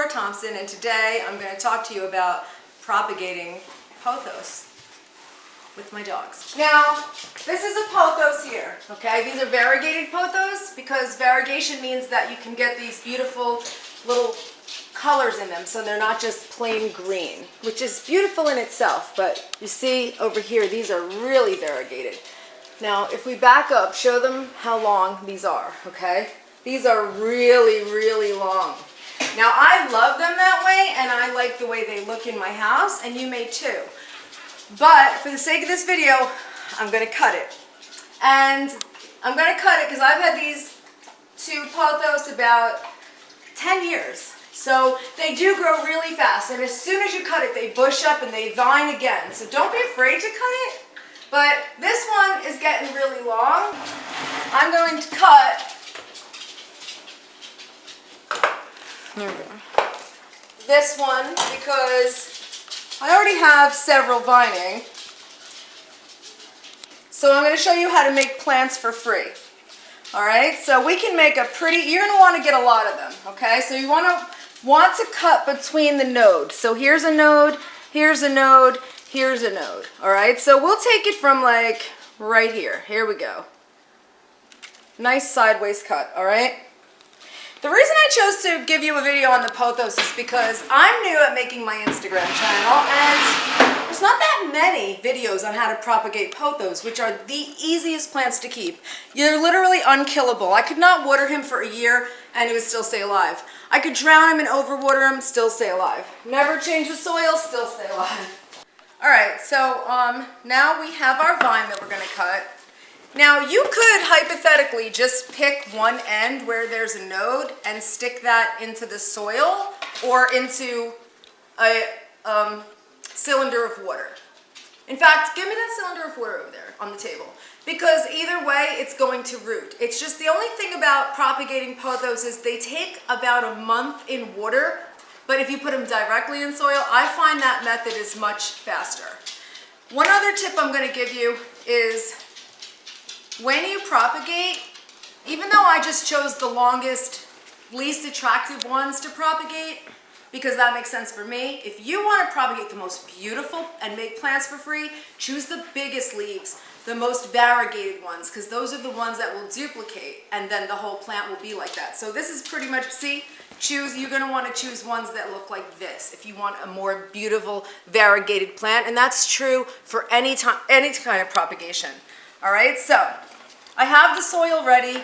Laura Thompson, and today I'm going to talk to you about propagating pothos with my dogs. Now, this is a pothos here, okay? These are variegated pothos because variegation means that you can get these beautiful little colors in them, so they're not just plain green, which is beautiful in itself, but you see over here, these are really variegated. Now, if we back up, show them how long these are, okay? These are really, really long. Now, I love them that way, and I like the way they look in my house, and you may too. But for the sake of this video, I'm going to cut it. And I'm going to cut it because I've had these two pothos about 10 years. So they do grow really fast, and as soon as you cut it, they bush up and they vine again. So don't be afraid to cut it. But this one is getting really long. I'm going to cut this one because I already have several vining. So I'm going to show you how to make plants for free. All right, so we can make a pretty, you're going to want to get a lot of them, okay? So you want to cut between the nodes. So here's a node, here's a node, here's a node. All right, so we'll take it from like right here. Here we go. Nice sideways cut, all right? The reason I chose to give you a video on the pothos is because I'm new at making my Instagram channel, and there's not that many videos on how to propagate pothos, which are the easiest plants to keep. You're literally unkillable. I could not water him for a year and he would still stay alive. I could drown him and overwater him, still stay alive. Never change the soil, still stay alive. All right, so now we have our vine that we're gonna cut. Now, you could hypothetically just pick one end where there's a node and stick that into the soil or into a cylinder of water. In fact, give me that cylinder of water over there on the table, because either way, it's going to root. It's just the only thing about propagating pothos is they take about a month in water, but if you put them directly in soil, I find that method is much faster. One other tip I'm going to give you is when you propagate, even though I just chose the longest, least attractive ones to propagate, because that makes sense for me, if you want to propagate the most beautiful and make plants for free, choose the biggest leaves, the most variegated ones, because those are the ones that will duplicate, and then the whole plant will be like that. So this is pretty much, see, you're going to want to choose ones that look like this if you want a more beautiful, variegated plant, and that's true for any kind of propagation. All right, so I have the soil ready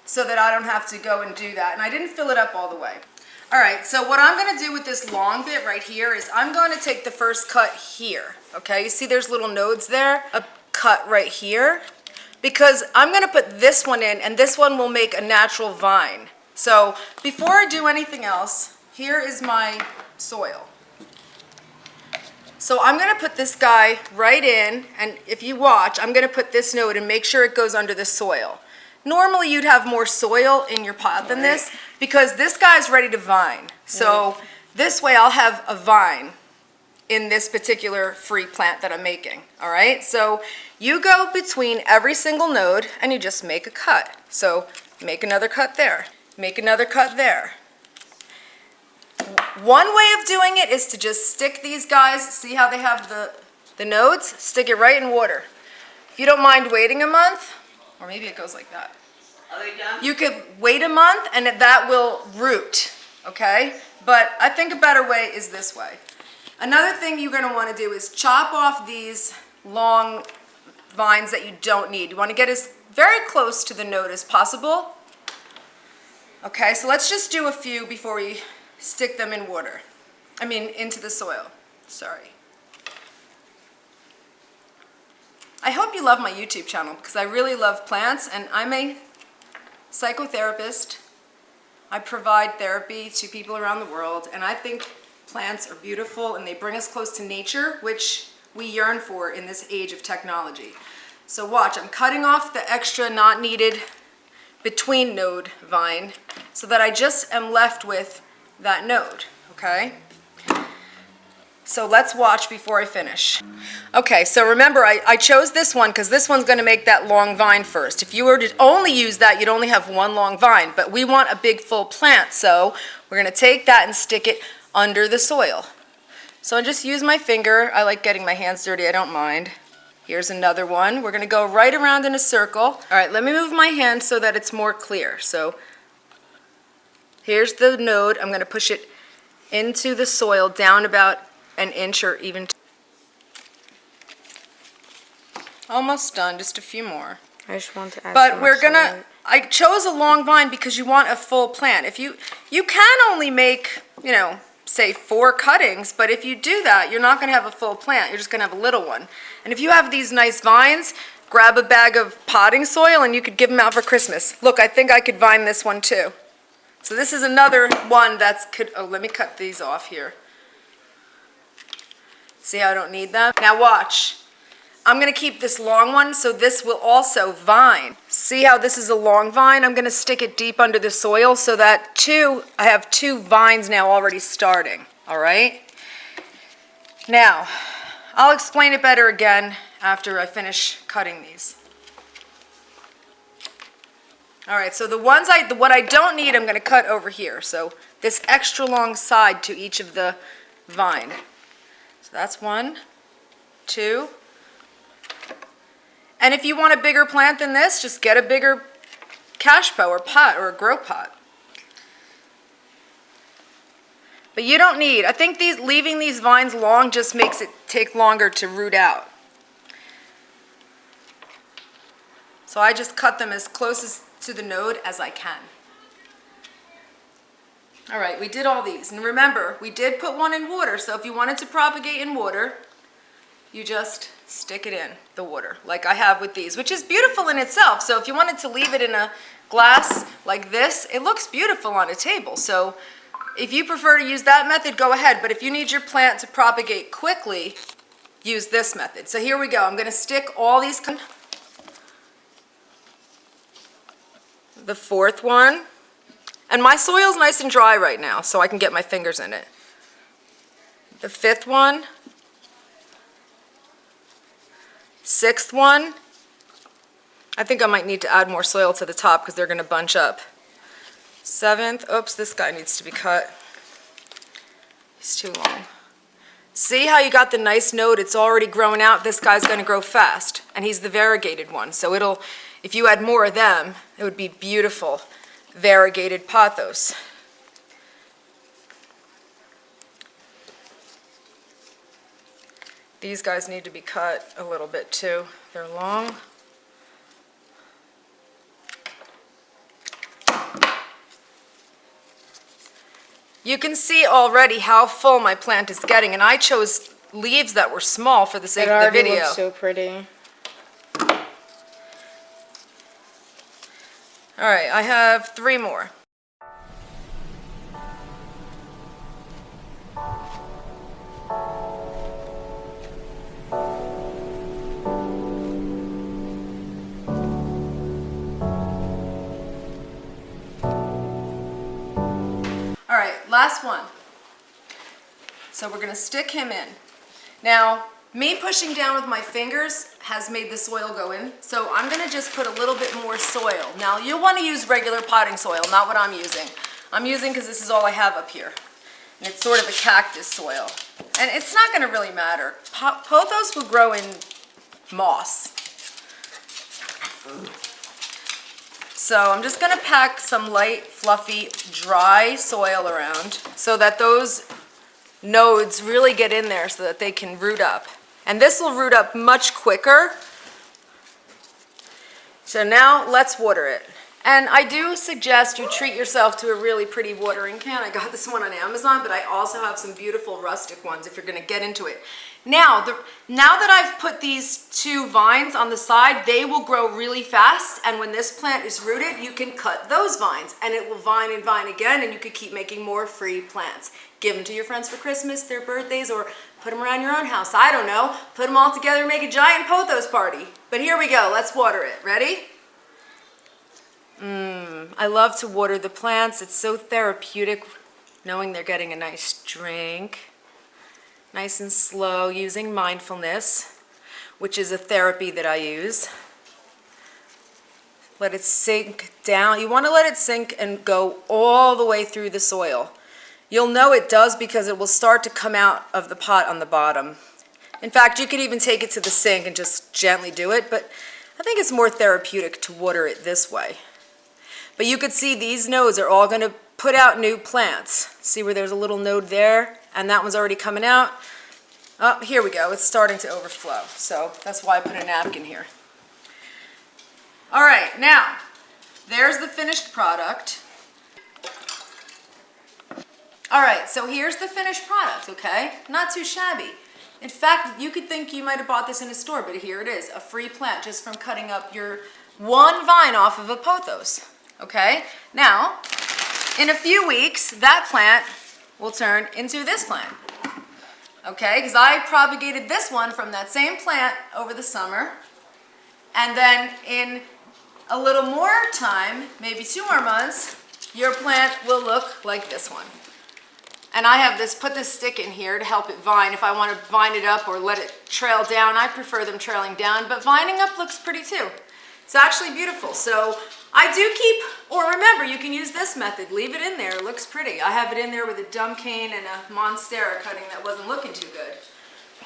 so that I don't have to go and do that, and I didn't fill it up all the way. All right, so what I'm going to do with this long bit right here is I'm going to take the first cut here, okay? You see there's little nodes there? A cut right here, because I'm going to put this one in, and this one will make a natural vine. So before I do anything else, here is my soil. So I'm going to put this guy right in, and if you watch, I'm going to put this node and make sure it goes under the soil. Normally you'd have more soil in your pot than this, because this guy's ready to vine. So this way I'll have a vine in this particular free plant that I'm making. All right, so you go between every single node and you just make a cut. So make another cut there, make another cut there. One way of doing it is to just stick these guys, see how they have the nodes? Stick it right in water. If you don't mind waiting a month, or maybe it goes like that. Are they done? You could wait a month and that will root, okay? But I think a better way is this way. Another thing you're going to want to do is chop off these long vines that you don't need. You want to get as very close to the node as possible. Okay, so let's just do a few before we stick them in water. Into the soil. Sorry. I hope you love my YouTube channel because I really love plants, and I'm a psychotherapist. I provide therapy to people around the world, and I think plants are beautiful and they bring us close to nature, which we yearn for in this age of technology. So watch, I'm cutting off the extra not needed between node vine so that I just am left with that node, okay? So let's watch before I finish. Okay, so remember I chose this one because this one's going to make that long vine first. If you were to only use that, you'd only have one long vine, but we want a big full plant, so we're going to take that and stick it under the soil. So I just use my finger. I like getting my hands dirty, I don't mind. Here's another one. We're going to go right around in a circle. All right, let me move my hand so that it's more clear. So here's the node. I'm going to push it into the soil down about an inch or even almost done, just a few more. I just want to add but we're gonna I chose a long vine because you want a full plant. If you can only make, you know, say 4 cuttings, but if you do that, you're not gonna have a full plant, you're just gonna have a little one. And if you have these nice vines, grab a bag of potting soil and you could give them out for Christmas. Look, I think I could vine this one too. So this is another one let me cut these off here. See how I don't need them? Now watch. I'm going to keep this long one, so this will also vine. See how this is a long vine? I'm going to stick it deep under the soil so that I have 2 vines now already starting. All right? Now, I'll explain it better again after I finish cutting these. All right, so what I don't need, I'm going to cut over here. So this extra long side to each of the vine. So that's 1, 2. And if you want a bigger plant than this, just get a bigger cash pot or pot or a grow pot. But you don't need, I think leaving these vines long just makes it take longer to root out. So I just cut them as close to the node as I can. All right, we did all these. And remember, we did put one in water, so if you wanted to propagate in water, you just stick it in the water, like I have with these, which is beautiful in itself. So if you wanted to leave it in a glass like this, it looks beautiful on a table. So if you prefer to use that method, go ahead. But if you need your plant to propagate quickly, use this method. So here we go. I'm going to stick all these. The 4th one. And my soil's nice and dry right now, so I can get my fingers in it. The 5th one. 6th one. I think I might need to add more soil to the top because they're going to bunch up. 7th. Oops, this guy needs to be cut. He's too long. See how you got the nice node? It's already growing out. This guy's going to grow fast, and he's the variegated one. So if you add more of them, it would be beautiful. Variegated pothos. These guys need to be cut a little bit too. They're long. You can see already how full my plant is getting, and I chose leaves that were small for the sake of the video. It already looks so pretty. All right, I have 3 more. All right, last one. So we're going to stick him in. Now, me pushing down with my fingers has made the soil go in, so I'm going to just put a little bit more soil. Now, you'll want to use regular potting soil, not what I'm using. I'm using because this is all I have up here. And it's sort of a cactus soil. And it's not going to really matter. Pothos will grow in moss. So I'm just going to pack some light, fluffy, dry soil around so that those nodes really get in there so that they can root up. And this will root up much quicker. So now let's water it. And I do suggest you treat yourself to a really pretty watering can. I got this one on Amazon, but I also have some beautiful rustic ones if you're going to get into it. Now that I've put these 2 vines on the side, they will grow really fast. And when this plant is rooted, you can cut those vines and it will vine and vine again, and you could keep making more free plants. Give them to your friends for Christmas, their birthdays, or put them around your own house. I don't know. Put them all together and make a giant pothos party. But here we go. Let's water it. Ready? I love to water the plants. It's so therapeutic knowing they're getting a nice drink. Nice and slow, using mindfulness, which is a therapy that I use. Let it sink down. You want to let it sink and go all the way through the soil. You'll know it does because it will start to come out of the pot on the bottom. In fact, you could even take it to the sink and just gently do it, but I think it's more therapeutic to water it this way. But you could see these nodes are all going to put out new plants. See where there's a little node there? And that one's already coming out. Oh, here we go. It's starting to overflow. So that's why I put a napkin here. All right, now, there's the finished product. All right, so here's the finished product, okay? Not too shabby. In fact, you could think you might have bought this in a store, but here it is, a free plant just from cutting up your one vine off of a pothos, okay? Now, in a few weeks, that plant will turn into this plant, okay? Because I propagated this one from that same plant over the summer, and then in a little more time, maybe 2 more months, your plant will look like this one. And I have put this stick in here to help it vine. If I want to vine it up or let it trail down, I prefer them trailing down, but vining up looks pretty too. It's actually beautiful. So I do keep, or remember, you can use this method. Leave it in there, it looks pretty. I have it in there with a dumb cane and a monstera cutting that wasn't looking too good.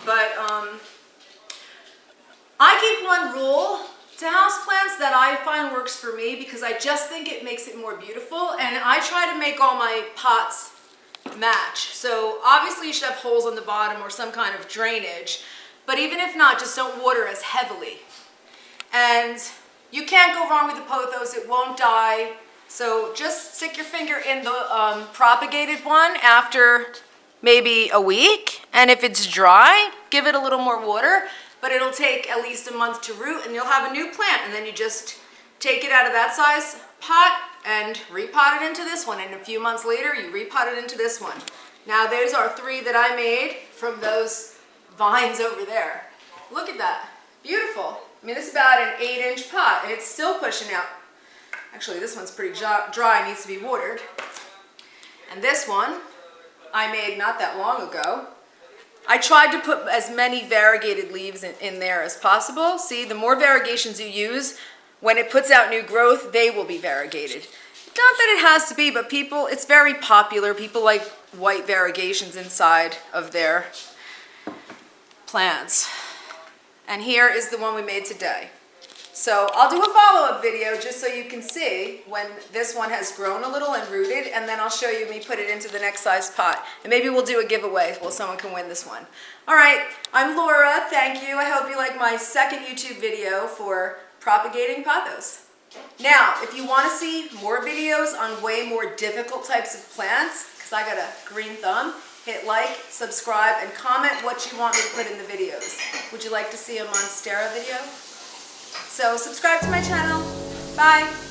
But I keep one rule to houseplants that I find works for me because I just think it makes it more beautiful, and I try to make all my pots match. So obviously you should have holes on the bottom or some kind of drainage, but even if not, just don't water as heavily. And you can't go wrong with the pothos, it won't die. So just stick your finger in the propagated one after maybe a week, and if it's dry, give it a little more water, but it'll take at least a month to root and you'll have a new plant, and then you just take it out of that size pot and repot it into this one, and a few months later you repot it into this one. Now there's our 3 that I made from those vines over there. Look at that, beautiful. I mean, this is about an 8-inch pot and it's still pushing out. Actually, this one's pretty dry, needs to be watered. And this one I made not that long ago. I tried to put as many variegated leaves in there as possible. See, the more variegations you use, when it puts out new growth, they will be variegated. Not that it has to be, but people, it's very popular. People like white variegations inside of their plants. And here is the one we made today. So I'll do a follow-up video just so you can see when this one has grown a little and rooted, and then I'll show you me put it into the next size pot. And maybe we'll do a giveaway where someone can win this one. All right, I'm Laura, thank you. I hope you like my second YouTube video for propagating pothos. Now, if you want to see more videos on way more difficult types of plants, because I got a green thumb, hit like, subscribe, and comment what you want me to put in the videos. Would you like to see a monstera video? So subscribe to my channel. Bye.